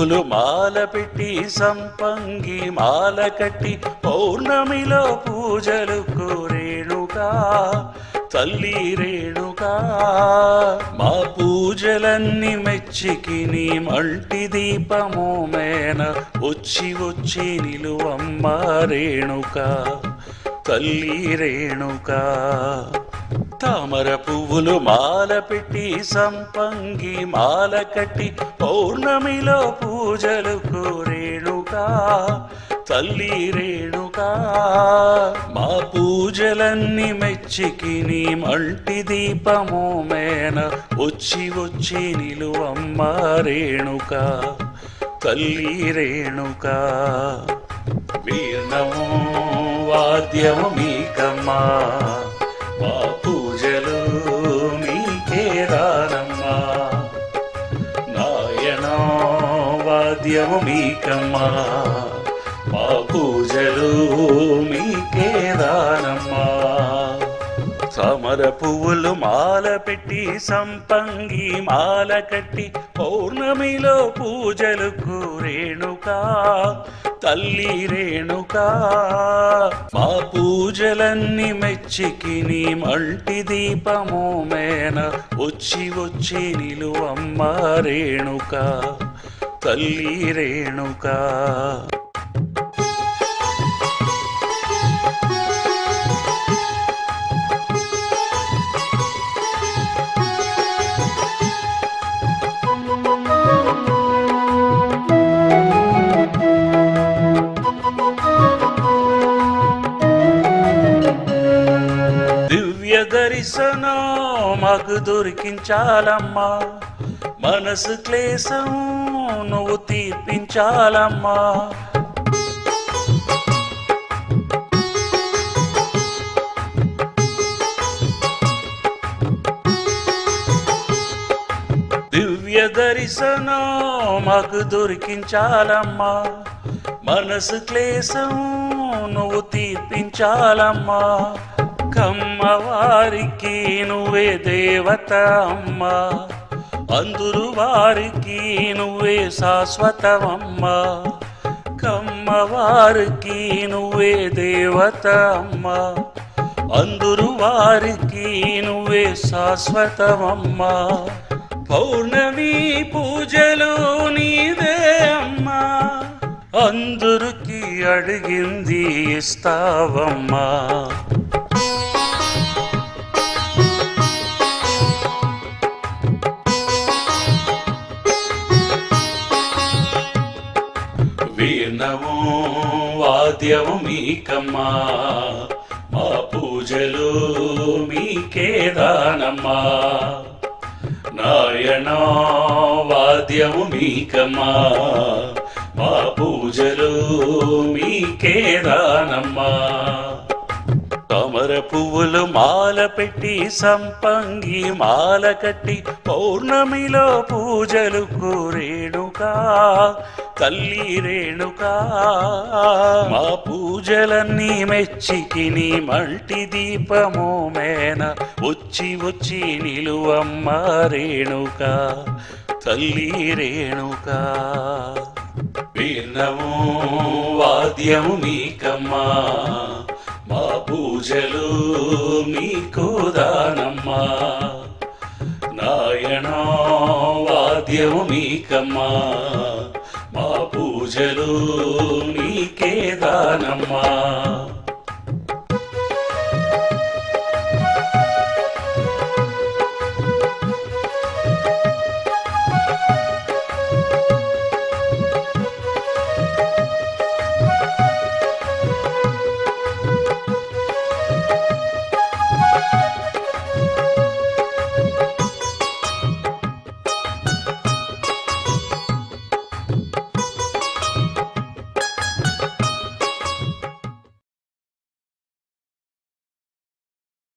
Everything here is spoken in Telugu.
పువ్వులు మాల పెట్టి సంపంగి మాల కట్టి పౌర్ణమిలో పూజలకు రేణుకా తల్లి రేణుకా మా పూజలన్నీ మెచ్చికి నీ మంటి దీపము మేన వచ్చి వచ్చి నిలువమ్మ రేణుకా తల్లి రేణుకా తామర పువ్వులు మాల పెట్టి సంపంగి మాల కట్టి పౌర్ణమిలో పూజలకు రేణుకా తల్లి రేణుకా మా పూజలన్నీ మెచ్చికి నీ మంటి దీపము మేన వచ్చి వచ్చి నిలువమ్మ రేణుకా తల్లి రేణుకా వీణము వాద్యము మీకమ్మా మా పూజలు మీకే దానమ్మా నాయనా వాద్యము మీకమ్మా మా పూజలు మీకే దానమ్మా తామర పువ్వులు మాల పెట్టి సంపంగి మాల కట్టి పౌర్ణమిలో పూజలకు రేణుకా తల్లి రేణుకా మా పూజలన్నీ మెచ్చికి నీ మంటి దీపము మేన వచ్చి వచ్చి నిలువమ్మ రేణుకా తల్లి రేణుకా దర్శనం మాకు దొరికించాలమ్మా మనసు క్లేశం నువ్వు తీర్పించాలమ్మా దివ్య దర్శనం మాకు దొరికించాలమ్మా మనసు క్లేశం నువ్వు తీర్పించాలమ్మా కమ్మవారికి నువ్వే దేవత అమ్మా అందరు వారికి నువ్వే శాశ్వతమమ్మా కమ్మవారికి నువ్వే దేవత అమ్మా అందరు వారికి నువ్వే శాశ్వతమమ్మా పౌర్ణమి పూజలు నీదే అమ్మా అందరికి అడిగింది ఇస్తావమ్మా వీణము వాద్యము మీకమ్మా మా పూజలు మీకే దానమ్మా నాయనా వాద్యము మీకమ్మా మా పూజలు మీకే దానమ్మా తామర పువ్వులు మాల పెట్టి సంపంగి మాల కట్టి పౌర్ణమిలో పూజలకు రేణుకా తల్లి రేణుకా మా పూజలన్నీ మెచ్చికి నీ మంటి దీపము మేన వచ్చి వచ్చి నిలువమ్మ రేణుకా తల్లి రేణుకా వీణము వాద్యము మీకమ్మా మా పూజలు మీకు దానమ్మా నాయనా వాద్యము మీకమ్మా మా పూజలు నీకే దానమ్మా